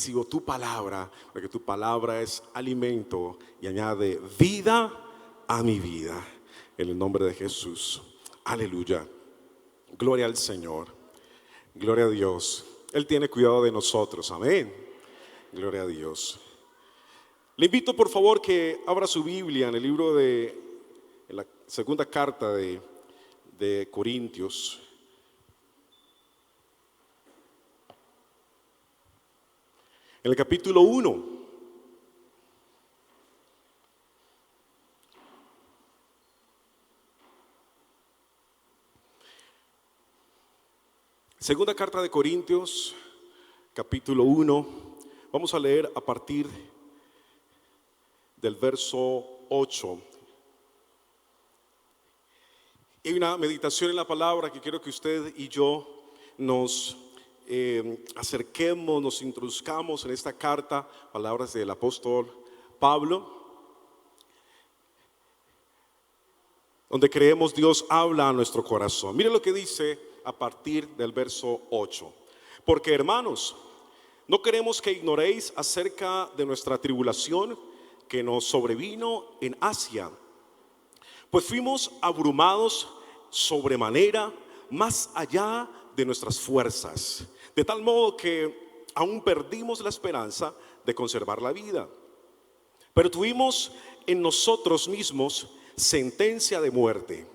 recibo tu palabra, porque tu palabra es alimento y añade vida a mi vida. En el nombre de Jesús. Aleluya. Gloria al Señor. Gloria a Dios. Él tiene cuidado de nosotros. Amén. Gloria a Dios. Le invito por favor que abra su Biblia en el libro en la segunda carta de Corintios. En el capítulo 1. Segunda carta de Corintios, capítulo 1. Vamos a leer a partir del verso 8. Hay una meditación en la palabra que quiero que usted y yo nos acerquemos, nos introduzcamos en esta carta, palabras del apóstol Pablo, donde creemos Dios habla a nuestro corazón. Mire lo que dice a partir del verso 8. Porque hermanos, no queremos que ignoréis acerca de nuestra tribulación que nos sobrevino en Asia, pues fuimos abrumados sobremanera, más allá de nuestras fuerzas, de tal modo que aún perdimos la esperanza de conservar la vida. Pero tuvimos en nosotros mismos sentencia de muerte,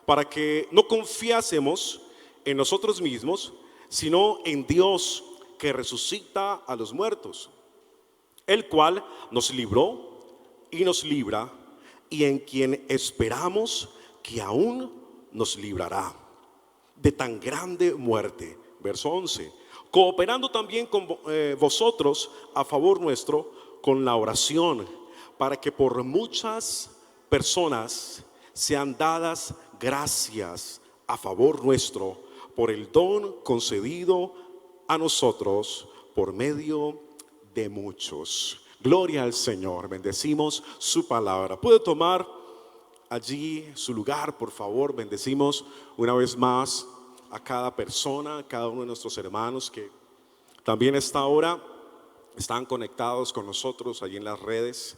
para que no confiásemos en nosotros mismos, sino en Dios que resucita a los muertos, el cual nos libró y nos libra, y en quien esperamos que aún nos librará de tan grande muerte. Verso 11. Cooperando también con vosotros a favor nuestro con la oración, para que por muchas personas sean dadas gracias a favor nuestro por el don concedido a nosotros por medio de muchos. Gloria al Señor. Bendecimos su palabra. Puede tomar allí su lugar, por favor. Bendecimos una vez más a cada persona, a cada uno de nuestros hermanos que también a esta hora están conectados con nosotros allí en las redes.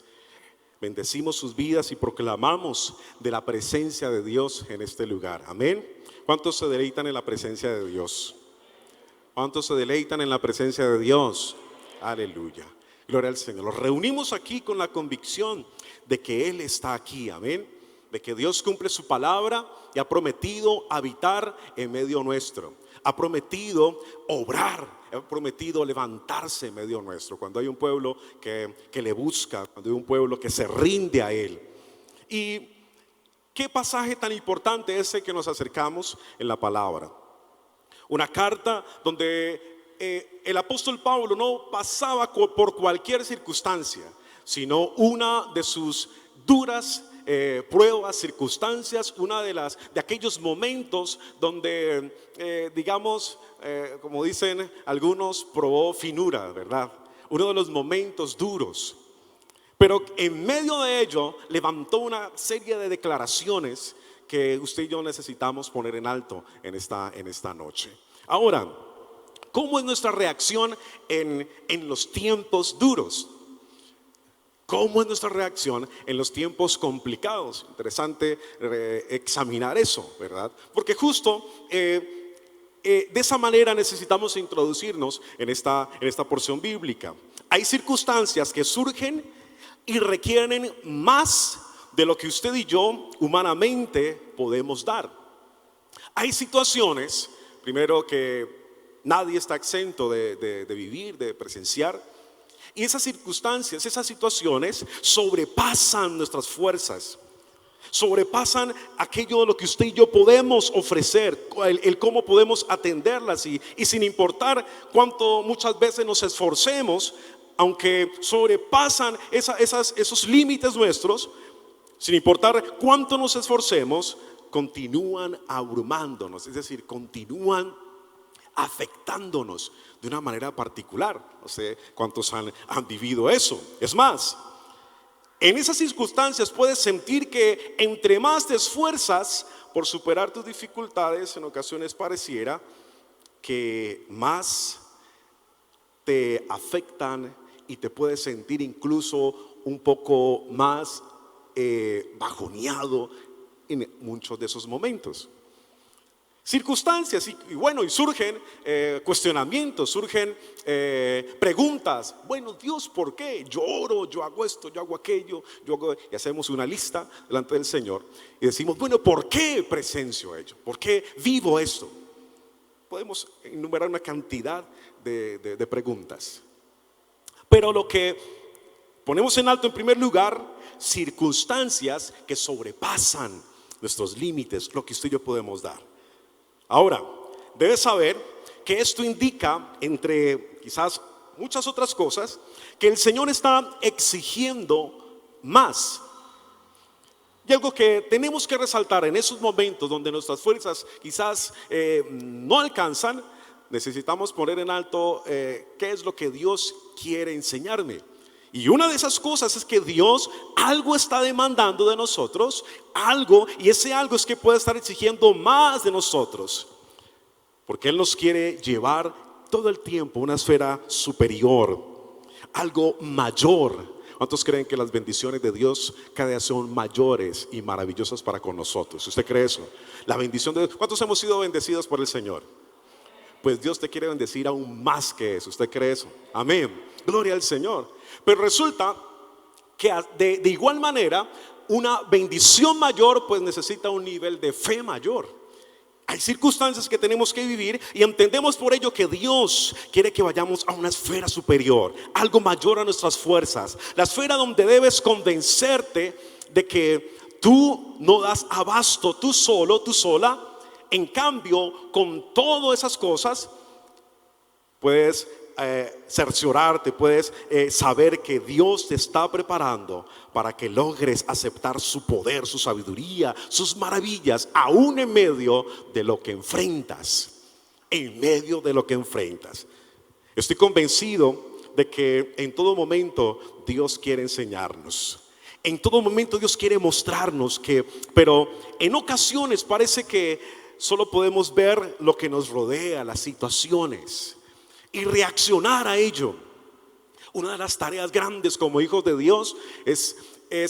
Bendecimos sus vidas y proclamamos de la presencia de Dios en este lugar. Amén. ¿Cuántos se deleitan en la presencia de Dios? ¿Cuántos se deleitan en la presencia de Dios? Aleluya. Gloria al Señor. Los reunimos aquí con la convicción de que Él está aquí. Amén. De que Dios cumple su palabra y ha prometido habitar en medio nuestro. Ha prometido obrar, ha prometido levantarse en medio nuestro. Cuando hay un pueblo que le busca, cuando hay un pueblo que se rinde a Él. Y qué pasaje tan importante ese que nos acercamos en la palabra. Una carta donde el apóstol Pablo no pasaba por cualquier circunstancia, sino una de sus duras pruebas, circunstancias, una de aquellos momentos donde digamos, como dicen algunos, probó finura, ¿verdad? Uno de los momentos duros. Pero en medio de ello levantó una serie de declaraciones que usted y yo necesitamos poner en alto en esta noche. Ahora, ¿cómo es nuestra reacción en los tiempos duros? ¿Cómo es nuestra reacción en los tiempos complicados? Interesante examinar eso, ¿verdad? Porque justo de esa manera necesitamos introducirnos en esta porción bíblica. Hay circunstancias que surgen y requieren más de lo que usted y yo humanamente podemos dar. Hay situaciones, primero, que nadie está exento de vivir, de presenciar. Y esas circunstancias, esas situaciones sobrepasan nuestras fuerzas, sobrepasan aquello de lo que usted y yo podemos ofrecer, el cómo podemos atenderlas y sin importar cuánto muchas veces nos esforcemos, aunque sobrepasan esos límites nuestros, sin importar cuánto nos esforcemos, continúan abrumándonos, es decir, continúan afectándonos de una manera particular. No sé cuántos han vivido eso. Es más, en esas circunstancias puedes sentir que entre más te esfuerzas por superar tus dificultades, en ocasiones pareciera que más te afectan y te puedes sentir incluso un poco más bajoneado en muchos de esos momentos. Circunstancias y bueno, y surgen cuestionamientos, surgen preguntas. Bueno, Dios, ¿por qué? Yo oro, yo hago esto, yo hago aquello, y hacemos una lista delante del Señor y decimos, bueno, ¿por qué presencio ello? ¿Por qué vivo esto? Podemos enumerar una cantidad de preguntas. Pero lo que ponemos en alto en primer lugar, circunstancias que sobrepasan nuestros límites, lo que usted y yo podemos dar. Ahora, debes saber que esto indica, entre quizás muchas otras cosas, que el Señor está exigiendo más. Y algo que tenemos que resaltar en esos momentos donde nuestras fuerzas quizás no alcanzan, necesitamos poner en alto qué es lo que Dios quiere enseñarme. Y una de esas cosas es que Dios algo está demandando de nosotros, algo, y ese algo es que puede estar exigiendo más de nosotros, porque Él nos quiere llevar todo el tiempo a una esfera superior, algo mayor. ¿Cuántos creen que las bendiciones de Dios cada día son mayores y maravillosas para con nosotros? ¿Usted cree eso? La bendición de Dios. ¿Cuántos hemos sido bendecidos por el Señor? Pues Dios te quiere bendecir aún más que eso. ¿Usted cree eso? Amén. Gloria al Señor. Pero resulta que de igual manera una bendición mayor pues necesita un nivel de fe mayor. Hay circunstancias que tenemos que vivir y entendemos por ello que Dios quiere que vayamos a una esfera superior, algo mayor a nuestras fuerzas, la esfera donde debes convencerte de que tú no das abasto, tú solo, tú sola. En cambio, con todas esas cosas puedes cerciorarte, puedes saber que Dios te está preparando para que logres aceptar su poder, su sabiduría, sus maravillas, aún en medio de lo que enfrentas. En medio de lo que enfrentas. Estoy convencido de que en todo momento Dios quiere enseñarnos. En todo momento Dios quiere mostrarnos pero en ocasiones parece que solo podemos ver lo que nos rodea, las situaciones, y reaccionar a ello. Una de las tareas grandes como hijos de Dios es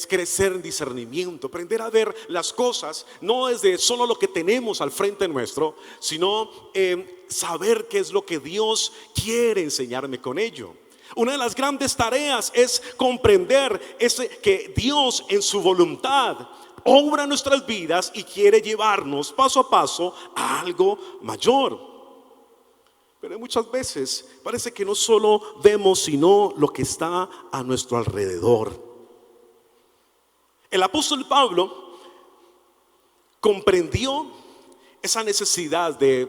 crecer en discernimiento, aprender a ver las cosas no desde solo lo que tenemos al frente nuestro, sino saber qué es lo que Dios quiere enseñarme con ello. Una de las grandes tareas es comprender que Dios en su voluntad obra nuestras vidas y quiere llevarnos paso a paso a algo mayor. Pero muchas veces parece que no solo vemos sino lo que está a nuestro alrededor. El apóstol Pablo comprendió esa necesidad de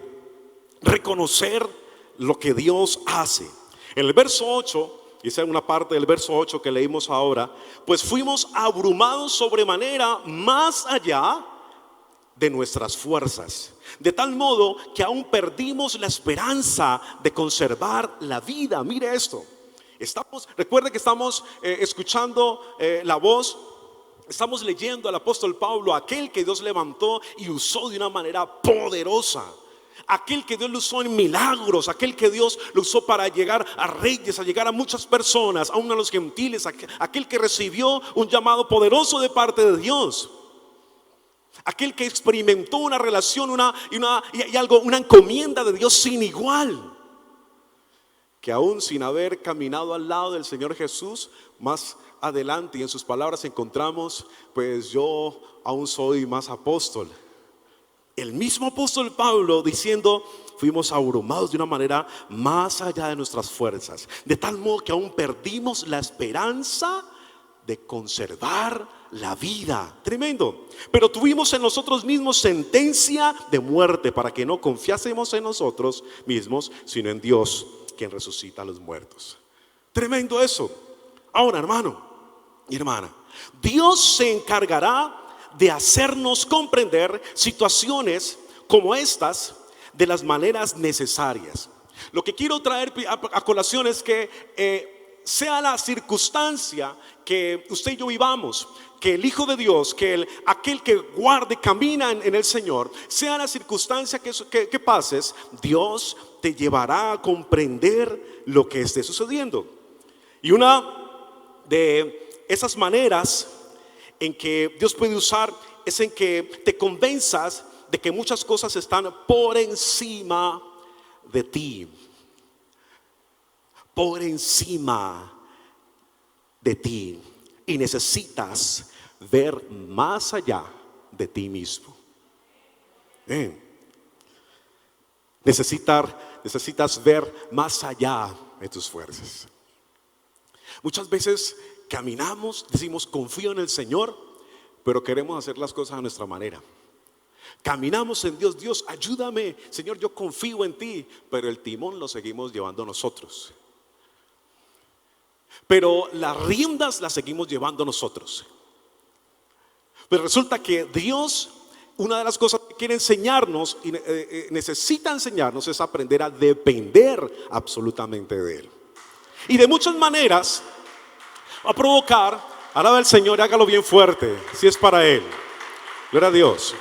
reconocer lo que Dios hace. En el verso 8, y esa es una parte del verso 8 que leímos ahora, pues fuimos abrumados sobremanera más allá de nuestras fuerzas, de tal modo que aún perdimos la esperanza de conservar la vida. Mire esto, recuerde que estamos escuchando la voz, estamos leyendo al apóstol Pablo, aquel que Dios levantó y usó de una manera poderosa, aquel que Dios lo usó en milagros, aquel que Dios lo usó para llegar a reyes, a llegar a muchas personas, aún a los gentiles, aquel que recibió un llamado poderoso de parte de Dios, aquel que experimentó una relación, una encomienda de Dios sin igual, que aún sin haber caminado al lado del Señor Jesús, más adelante y en sus palabras encontramos, pues yo aún soy más apóstol. El mismo apóstol Pablo diciendo, fuimos abrumados de una manera más allá de nuestras fuerzas, de tal modo que aún perdimos la esperanza de conservar la vida. Tremendo. Pero tuvimos en nosotros mismos sentencia de muerte, para que no confiásemos en nosotros mismos, sino en Dios, quien resucita a los muertos. Tremendo eso. Ahora, hermano y hermana, Dios se encargará de hacernos comprender situaciones como estas de las maneras necesarias. Lo que quiero traer a colación es que sea la circunstancia que usted y yo vivamos, que el Hijo de Dios, aquel que guarde, camina en el Señor, sea la circunstancia que pases, Dios te llevará a comprender lo que esté sucediendo. Y una de esas maneras en que Dios puede usar es en que te convenzas de que muchas cosas están por encima de ti. Por encima de ti. Y necesitas ver más allá de ti mismo. Necesitas ver más allá de tus fuerzas. Muchas veces caminamos, decimos confío en el Señor, pero queremos hacer las cosas a nuestra manera. Caminamos en Dios, Dios ayúdame, Señor, yo confío en ti, pero el timón lo seguimos llevando nosotros. Pero las riendas las seguimos llevando nosotros. Pero resulta que Dios, una de las cosas que quiere enseñarnos y necesita enseñarnos es aprender a depender absolutamente de Él. Y de muchas maneras va a provocar, alaba al Señor y hágalo bien fuerte, si es para Él. Gloria a Dios.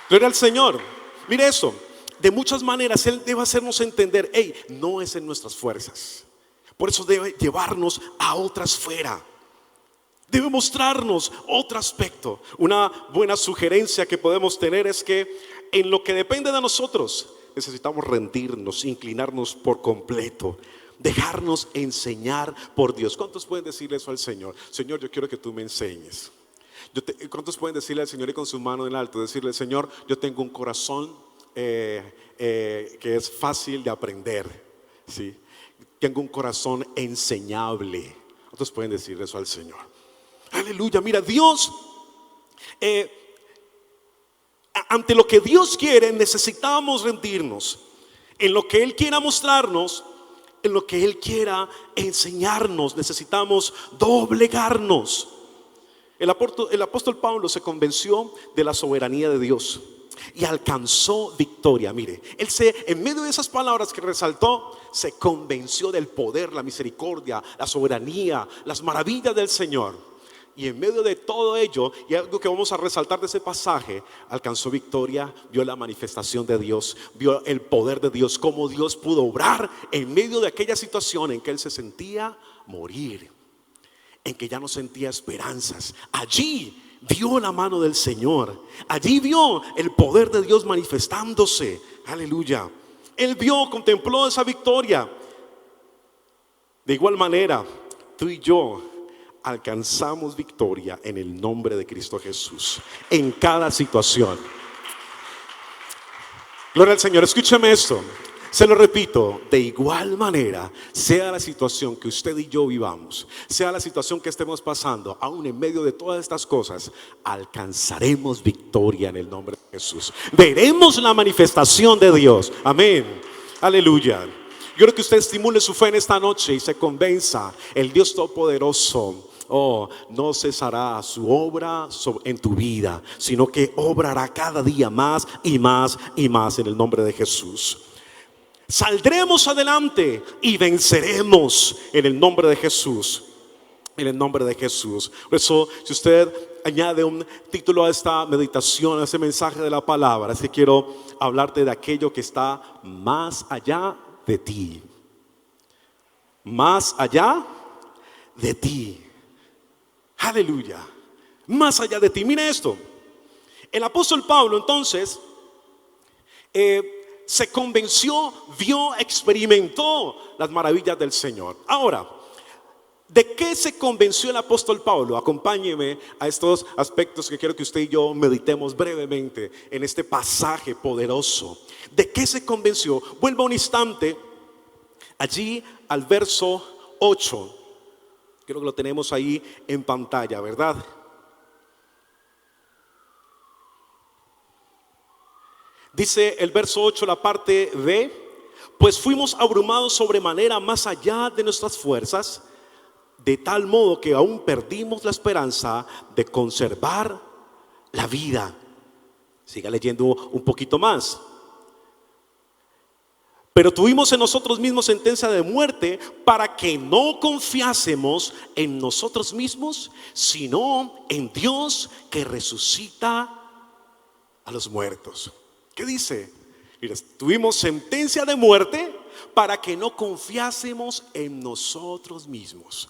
Gloria al Señor. Mire eso. De muchas maneras Él debe hacernos entender, no es en nuestras fuerzas. Por eso debe llevarnos a otra esfera. Debe mostrarnos otro aspecto. Una buena sugerencia que podemos tener es que en lo que depende de nosotros necesitamos rendirnos, inclinarnos por completo, dejarnos enseñar por Dios. ¿Cuántos pueden decirle eso al Señor? Señor, yo quiero que tú me enseñes. ¿Cuántos pueden decirle al Señor y con su mano en alto decirle, Señor, yo tengo un corazón que es fácil de aprender, ¿sí? Tengo un corazón enseñable. ¿Cuántos pueden decirle eso al Señor? Aleluya. Mira, Dios, ante lo que Dios quiere, necesitamos rendirnos en lo que Él quiera mostrarnos, en lo que Él quiera enseñarnos. Necesitamos doblegarnos. El apóstol Pablo se convenció de la soberanía de Dios y alcanzó victoria. Mire, él en medio de esas palabras que resaltó, se convenció del poder, la misericordia, la soberanía, las maravillas del Señor. Y en medio de todo ello, y algo que vamos a resaltar de ese pasaje, alcanzó victoria, vio la manifestación de Dios, vio el poder de Dios, cómo Dios pudo obrar en medio de aquella situación en que él se sentía morir, en que ya no sentía esperanzas. Allí vio la mano del Señor, allí vio el poder de Dios manifestándose. Aleluya. Él vio, contempló esa victoria. De igual manera, tú y yo alcanzamos victoria en el nombre de Cristo Jesús en cada situación. Gloria al Señor. Escúcheme esto, se lo repito, de igual manera, sea la situación que usted y yo vivamos, sea la situación que estemos pasando, aún en medio de todas estas cosas, alcanzaremos victoria en el nombre de Jesús. Veremos la manifestación de Dios. Amén. Aleluya. Yo creo que usted estimule su fe en esta noche y se convenza, el Dios Todopoderoso no cesará su obra en tu vida, sino que obrará cada día más y más y más en el nombre de Jesús. Saldremos adelante y venceremos en el nombre de Jesús. En el nombre de Jesús. Por eso, si usted añade un título a esta meditación, a ese mensaje de la palabra, es que quiero hablarte de aquello que está más allá de ti. Más allá de ti. Aleluya. Más allá de ti. Mire esto. El apóstol Pablo entonces se convenció, vio, experimentó las maravillas del Señor. Ahora, ¿de qué se convenció el apóstol Pablo? Acompáñeme a estos aspectos que quiero que usted y yo meditemos brevemente en este pasaje poderoso. ¿De qué se convenció? Vuelva un instante allí al verso 8. Creo que lo tenemos ahí en pantalla, ¿verdad? Dice el verso 8, la parte B: pues fuimos abrumados sobremanera más allá de nuestras fuerzas, de tal modo que aún perdimos la esperanza de conservar la vida. Siga leyendo un poquito más. Pero tuvimos en nosotros mismos sentencia de muerte, para que no confiásemos en nosotros mismos, sino en Dios que resucita a los muertos. ¿Qué dice? Mira, tuvimos sentencia de muerte para que no confiásemos en nosotros mismos.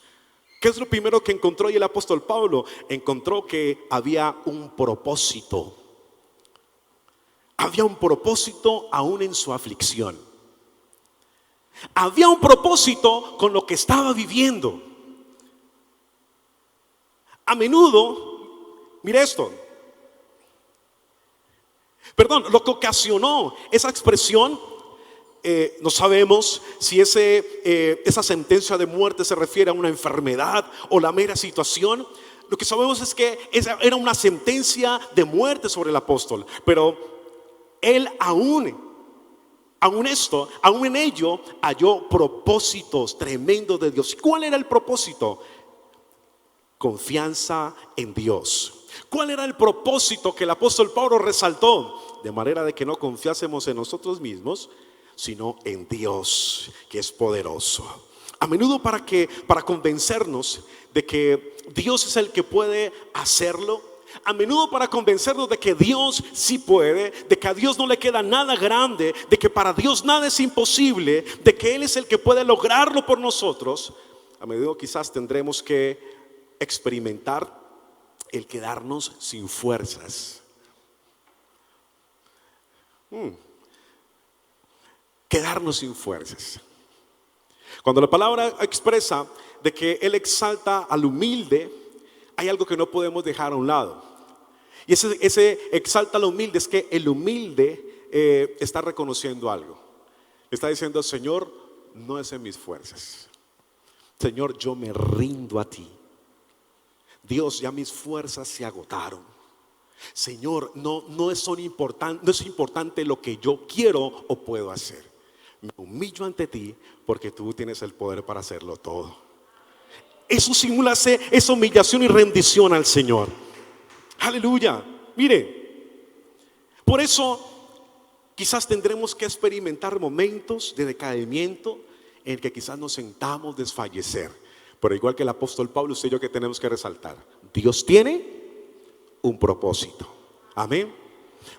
¿Qué es lo primero que encontró ahí el apóstol Pablo? Encontró que había un propósito. Había un propósito aún en su aflicción. Había un propósito con lo que estaba viviendo. A menudo, mire esto, lo que ocasionó esa expresión, no sabemos si esa sentencia de muerte se refiere a una enfermedad o la mera situación. Lo que sabemos es que esa era una sentencia de muerte sobre el apóstol, pero él aún en ello halló propósitos tremendos de Dios. ¿Cuál era el propósito? Confianza en Dios. ¿Cuál era el propósito que el apóstol Pablo resaltó? De manera de que no confiásemos en nosotros mismos, sino en Dios, que es poderoso. A menudo para convencernos de que Dios es el que puede hacerlo. A menudo para convencernos de que Dios sí puede, de que a Dios no le queda nada grande, de que para Dios nada es imposible, de que Él es el que puede lograrlo por nosotros. A menudo quizás tendremos que experimentar el quedarnos sin fuerzas. Quedarnos sin fuerzas. Cuando la palabra expresa de que Él exalta al humilde, hay algo que no podemos dejar a un lado. Y ese exalta al humilde es que el humilde está reconociendo algo. Está diciendo: Señor, no es en mis fuerzas. Señor, yo me rindo a ti. Dios, ya mis fuerzas se agotaron. Señor, no es importante lo que yo quiero o puedo hacer. Me humillo ante ti porque tú tienes el poder para hacerlo todo. Eso simula esa humillación y rendición al Señor. Aleluya. Mire, por eso quizás tendremos que experimentar momentos de decaimiento en el que quizás nos sentamos desfallecer. Pero igual que el apóstol Pablo, usted y yo, que tenemos que resaltar: Dios tiene un propósito. Amén.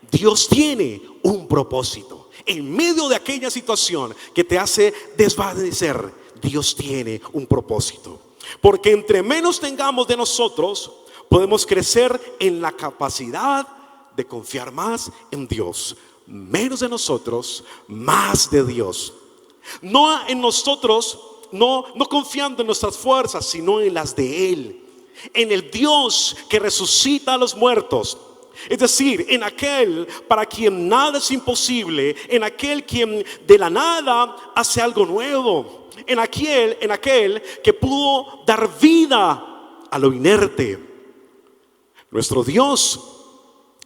Dios tiene un propósito. En medio de aquella situación que te hace desvanecer, Dios tiene un propósito. Porque entre menos tengamos de nosotros, podemos crecer en la capacidad de confiar más en Dios. Menos de nosotros, más de Dios. No en nosotros, no confiando en nuestras fuerzas, sino en las de Él. En el Dios que resucita a los muertos. Es decir, en aquel para quien nada es imposible, en aquel quien de la nada hace algo nuevo, en aquel que pudo dar vida a lo inerte. Nuestro Dios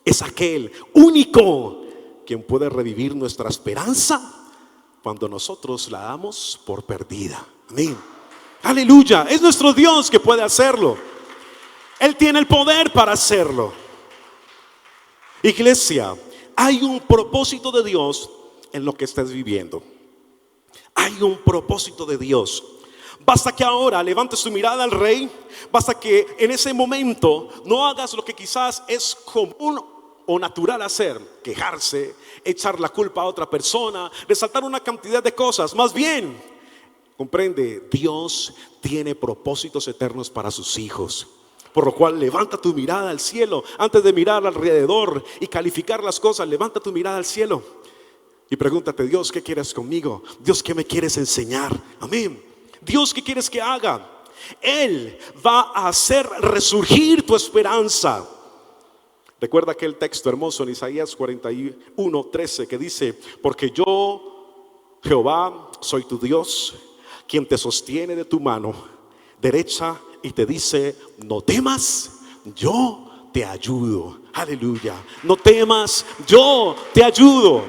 es aquel único quien puede revivir nuestra esperanza cuando nosotros la damos por perdida. Amén. Aleluya. Es nuestro Dios que puede hacerlo. Él tiene el poder para hacerlo. Iglesia, hay un propósito de Dios en lo que estés viviendo. Hay un propósito de Dios. Basta que ahora levantes tu mirada al Rey. Basta que en ese momento no hagas lo que quizás es común o natural hacer: quejarse, echar la culpa a otra persona, resaltar una cantidad de cosas. Más bien, comprende, Dios tiene propósitos eternos para sus hijos. Por lo cual levanta tu mirada al cielo. Antes de mirar alrededor y calificar las cosas, levanta tu mirada al cielo y pregúntate: Dios, ¿qué quieres conmigo? Dios, ¿qué me quieres enseñar? Amén. Dios, ¿qué quieres que haga? Él va a hacer resurgir tu esperanza. Recuerda aquel texto hermoso en Isaías 41:13 que dice: porque yo, Jehová, soy tu Dios, quien te sostiene de tu mano derecha y te dice: no temas, yo te ayudo. Aleluya. No temas, yo te ayudo.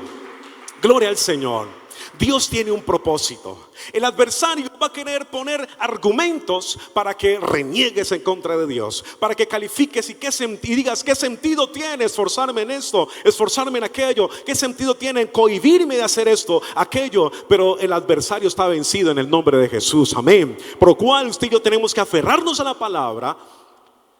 Gloria al Señor. Dios tiene un propósito. El adversario va a querer poner argumentos para que reniegues en contra de Dios, para que califiques y digas: ¿qué sentido tiene esforzarme en esto, esforzarme en aquello? ¿Qué sentido tiene cohibirme de hacer esto, aquello? Pero el adversario está vencido en el nombre de Jesús. Amén. Por lo cual usted y yo tenemos que aferrarnos a la palabra,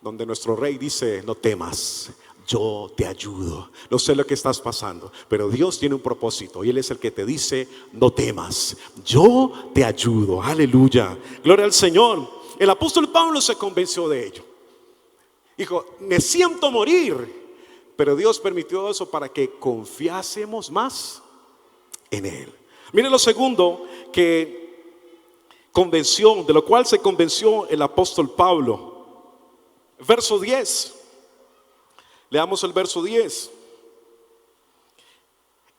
donde nuestro Rey dice: no temas, yo te ayudo. No sé lo que estás pasando, pero Dios tiene un propósito y Él es el que te dice: no temas, yo te ayudo. Aleluya, gloria al Señor. El apóstol Pablo se convenció de ello. Dijo: me siento morir, pero Dios permitió eso para que confiásemos más en Él. Mire lo segundo de lo cual se convenció el apóstol Pablo. Verso 10. Leamos el verso 10.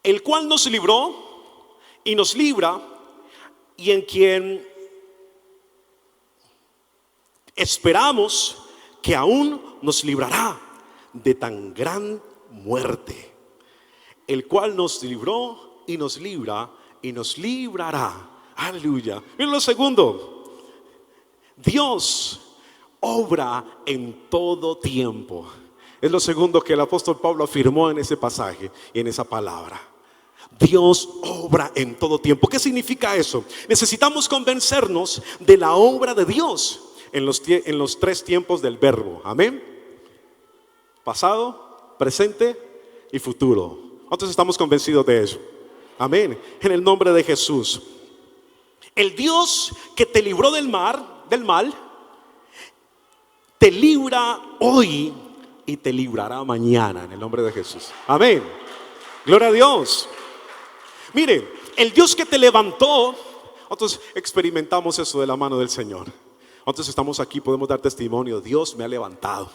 El cual nos libró y nos libra, y en quien esperamos que aún nos librará de tan gran muerte. El cual nos libró y nos libra y nos librará. Aleluya. Miren lo segundo. Dios obra en todo tiempo. Es lo segundo que el apóstol Pablo afirmó en ese pasaje y en esa palabra. Dios obra en todo tiempo. ¿Qué significa eso? Necesitamos convencernos de la obra de Dios en los tres tiempos del verbo. Amén. Pasado, presente y futuro. ¿Cuántos estamos convencidos de eso? Amén. En el nombre de Jesús. El Dios que te libró del mal, te libra hoy y te librará mañana, en el nombre de Jesús. Amén. Gloria a Dios. Mire, el Dios que te levantó, nosotros experimentamos eso de la mano del Señor. Nosotros estamos aquí, podemos dar testimonio. Dios me ha levantado,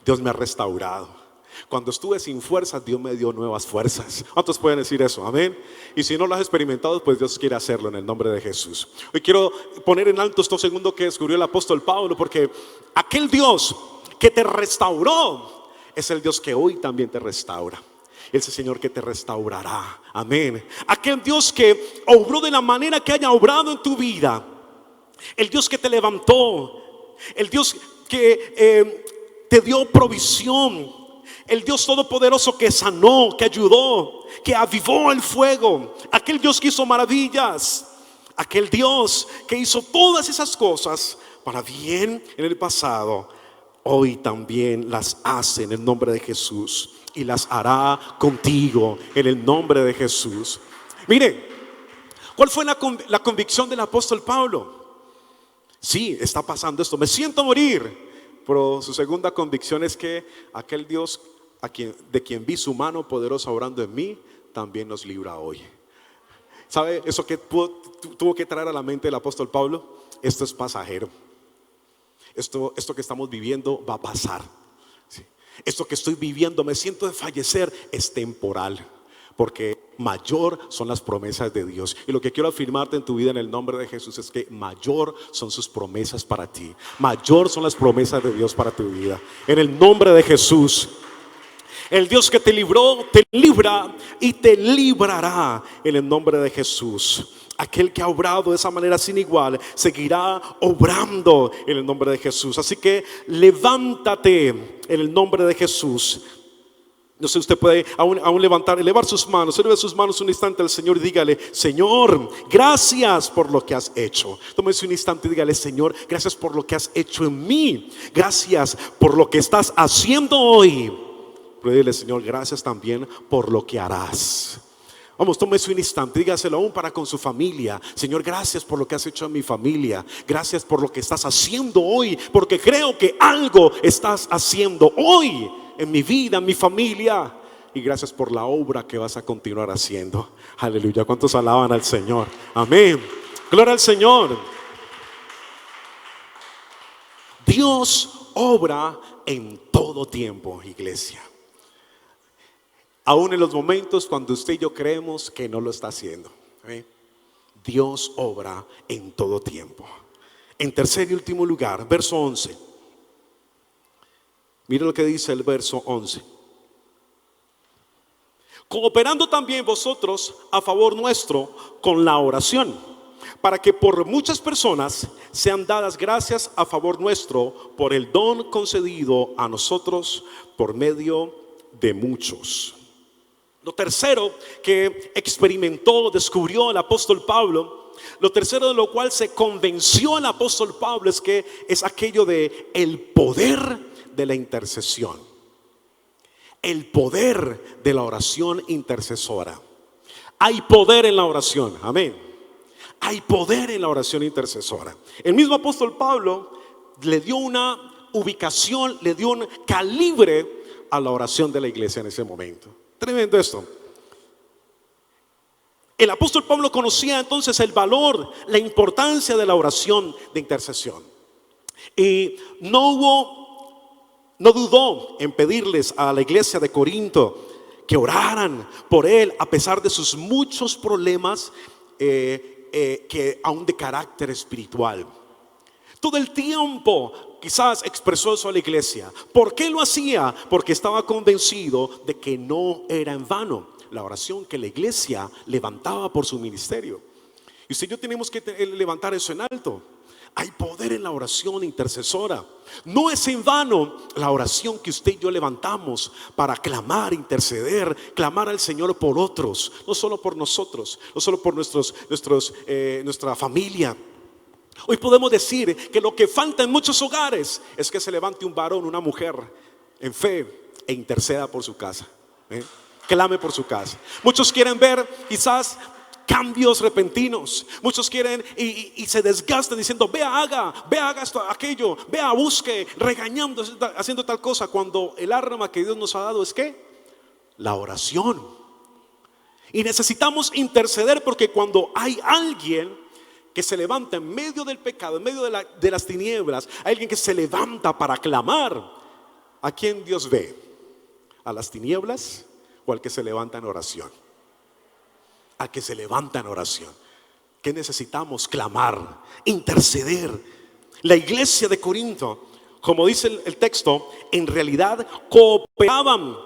Dios me ha restaurado. Cuando estuve sin fuerzas, Dios me dio nuevas fuerzas. ¿Cuántos pueden decir eso? Amén. Y si no lo has experimentado, pues Dios quiere hacerlo en el nombre de Jesús. Hoy quiero poner en alto esto segundo que descubrió el apóstol Pablo, porque aquel Dios que te restauró es el Dios que hoy también te restaura. Es el Señor que te restaurará. Amén. Aquel Dios que obró de la manera que haya obrado en tu vida, el Dios que te levantó, el Dios que te dio provisión, el Dios todopoderoso que sanó, que ayudó, que avivó el fuego, aquel Dios que hizo maravillas, aquel Dios que hizo todas esas cosas para bien en el pasado, hoy también las hace en el nombre de Jesús y las hará contigo en el nombre de Jesús. Mire, ¿cuál fue la convicción del apóstol Pablo? Sí, está pasando esto, me siento morir. Pero su segunda convicción es que aquel Dios de quien vi su mano poderosa obrando en mí, también nos libra hoy. ¿Sabe eso que tuvo que traer a la mente el apóstol Pablo? Esto es pasajero. Esto que estamos viviendo va a pasar. ¿Sí? Esto que estoy viviendo, me siento de fallecer, es temporal. Porque mayor son las promesas de Dios. Y lo que quiero afirmarte en tu vida en el nombre de Jesús es que mayor son sus promesas para ti. Mayor son las promesas de Dios para tu vida. En el nombre de Jesús. El Dios que te libró, te libra y te librará en el nombre de Jesús. Aquel que ha obrado de esa manera sin igual seguirá obrando en el nombre de Jesús. Así que levántate en el nombre de Jesús. No sé, usted puede aún elevar sus manos, eleve sus manos un instante al Señor y dígale: Señor, gracias por lo que has hecho. Tómese un instante y dígale: Señor, gracias por lo que has hecho en mí. Gracias por lo que estás haciendo hoy. Pero dile: Señor, gracias también por lo que harás. Vamos, tómese un instante, dígaselo aún para con su familia. Señor, gracias por lo que has hecho en mi familia. Gracias por lo que estás haciendo hoy, porque creo que algo estás haciendo hoy en mi vida, en mi familia. Y gracias por la obra que vas a continuar haciendo. Aleluya. ¿Cuántos alaban al Señor? Amén. Gloria al Señor. Dios obra en todo tiempo, iglesia. Aún en los momentos cuando usted y yo creemos que no lo está haciendo. Dios obra en todo tiempo. En tercer y último lugar, verso 11. Mire lo que dice el verso 11. Cooperando también vosotros a favor nuestro con la oración, para que por muchas personas sean dadas gracias a favor nuestro por el don concedido a nosotros por medio de muchos. Lo tercero que experimentó, descubrió el apóstol Pablo, lo tercero de lo cual se convenció el apóstol Pablo es aquello de el poder de la intercesión. el poder de la oración intercesora. Hay poder en la oración, amén. Hay poder en la oración intercesora. El mismo apóstol Pablo le dio una ubicación, le dio un calibre a la oración de la iglesia en ese momento. Tremendo esto. El apóstol Pablo conocía entonces el valor, la importancia de la oración de intercesión. Y no dudó en pedirles a la iglesia de Corinto que oraran por él a pesar de sus muchos problemas que aún de carácter espiritual. Todo el tiempo quizás expresó eso a la iglesia. ¿Por qué lo hacía? Porque estaba convencido de que no era en vano la oración que la iglesia levantaba por su ministerio. Y usted y yo tenemos que levantar eso en alto. Hay poder en la oración intercesora. No es en vano la oración que usted y yo levantamos para clamar, interceder, clamar al Señor por otros, no solo por nosotros, no solo por nuestra familia. Hoy podemos decir que lo que falta en muchos hogares es que se levante un varón, una mujer en fe e interceda por su casa, clame por su casa. Muchos quieren ver quizás cambios repentinos. Muchos quieren y se desgastan diciendo: vea, haga esto, aquello, vea, busque, regañando, haciendo tal cosa, cuando el arma que Dios nos ha dado es ¿qué? La oración. Y necesitamos interceder, porque cuando hay alguien que se levanta en medio del pecado, en medio de las tinieblas, hay alguien que se levanta para clamar, ¿a quién Dios ve? ¿A las tinieblas o al que se levanta en oración? Al que se levanta en oración. ¿Qué necesitamos? Clamar, interceder. La iglesia de Corinto, como dice el texto, en realidad cooperaban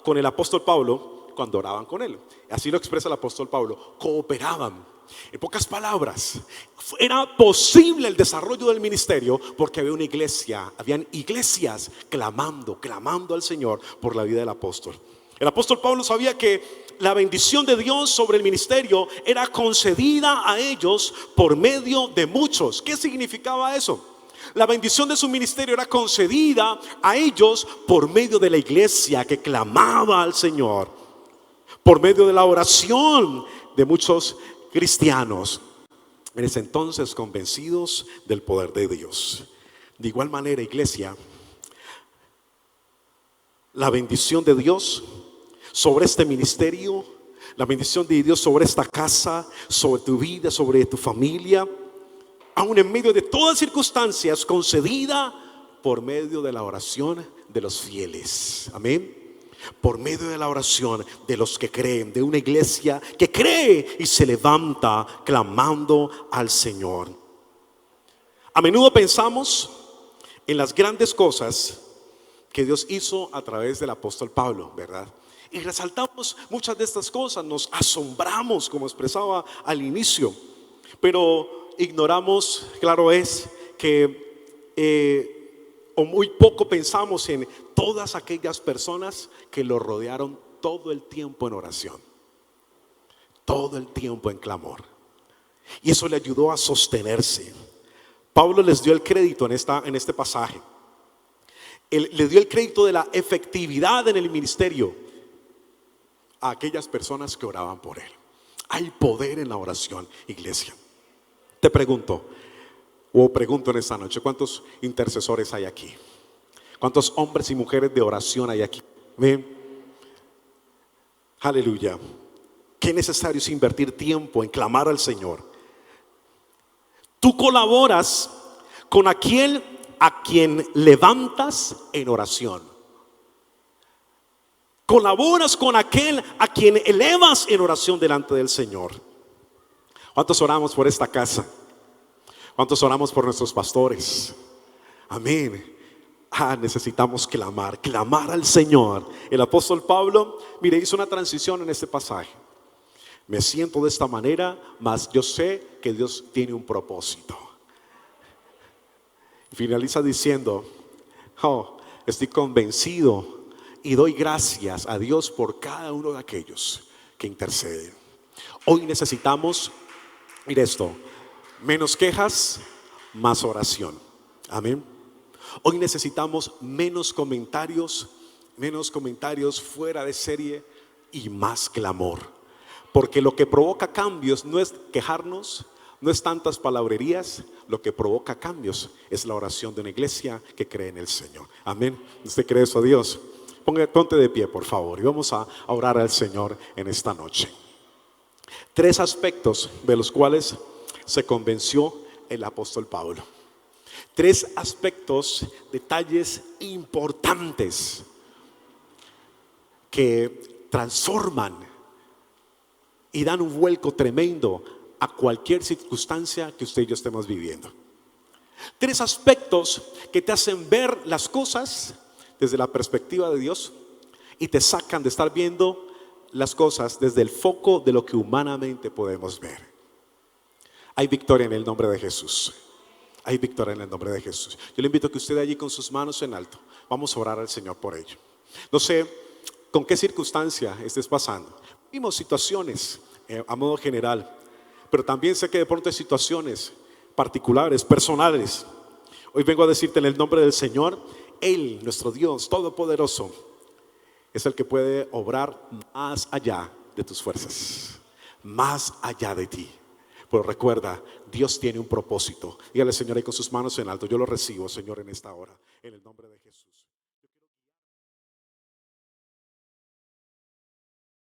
con el apóstol Pablo cuando oraban con él. Así lo expresa el apóstol Pablo: cooperaban. En pocas palabras, era posible el desarrollo del ministerio porque habían iglesias clamando al Señor por la vida del apóstol. El apóstol Pablo sabía que la bendición de Dios sobre el ministerio era concedida a ellos por medio de muchos. ¿Qué significaba eso? La bendición de su ministerio era concedida a ellos por medio de la iglesia que clamaba al Señor, por medio de la oración de muchos cristianos en ese entonces convencidos del poder de Dios. De igual manera, iglesia, la bendición de Dios sobre este ministerio, la bendición de Dios sobre esta casa, sobre tu vida, sobre tu familia, aún en medio de todas circunstancias, concedida por medio de la oración de los fieles. Amén. Por medio de la oración de los que creen, de una iglesia que cree y se levanta clamando al Señor. A menudo pensamos en las grandes cosas que Dios hizo a través del apóstol Pablo, ¿verdad? Y resaltamos muchas de estas cosas, nos asombramos, como expresaba al inicio, pero ignoramos, claro es, que o muy poco pensamos en todas aquellas personas que lo rodearon todo el tiempo en oración, todo el tiempo en clamor, y eso le ayudó a sostenerse. Pablo les dio el crédito en este pasaje. Él le dio el crédito de la efectividad en el ministerio a aquellas personas que oraban por él. Hay poder en la oración, iglesia. Te pregunto en esta noche: ¿cuántos intercesores hay aquí? ¿Cuántos hombres y mujeres de oración hay aquí? ¿Ven? Aleluya. Qué necesario es invertir tiempo en clamar al Señor. Tú colaboras con aquel a quien levantas en oración. Colaboras con aquel a quien elevas en oración delante del Señor. ¿Cuántos oramos por esta casa? ¿Cuántos oramos por nuestros pastores? Amén. Necesitamos clamar al Señor. El apóstol Pablo, mire, hizo una transición en este pasaje. Me siento de esta manera, mas yo sé que Dios tiene un propósito. Finaliza diciendo: estoy convencido y doy gracias a Dios por cada uno de aquellos que interceden. Hoy necesitamos, mire esto, menos quejas, más oración. Amén. Hoy necesitamos menos comentarios menos comentarios fuera de serie y más clamor. Porque lo que provoca cambios no es quejarnos, no es tantas palabrerías, lo que provoca cambios es la oración de una iglesia que cree en el Señor. Amén. ¿Usted cree eso, Dios? Ponte de pie, por favor, y vamos a orar al Señor en esta noche. 3 aspectos de los cuales se convenció el apóstol Pablo. 3 aspectos, detalles importantes que transforman y dan un vuelco tremendo a cualquier circunstancia que usted y yo estemos viviendo. 3 aspectos que te hacen ver las cosas desde la perspectiva de Dios y te sacan de estar viendo las cosas desde el foco de lo que humanamente podemos ver. Hay victoria en el nombre de Jesús. Hay victoria en el nombre de Jesús. Yo le invito a que usted allí con sus manos en alto, vamos a orar al Señor por ello. No sé con qué circunstancia estés pasando. Vimos situaciones a modo general, pero también sé que de pronto hay situaciones particulares, personales. Hoy vengo a decirte en el nombre del Señor, Él, nuestro Dios Todopoderoso, es el que puede obrar más allá de tus fuerzas, más allá de ti. Pero recuerda, Dios tiene un propósito. Dígale, Señor, ahí con sus manos en alto, yo lo recibo, Señor, en esta hora, en el nombre de Jesús.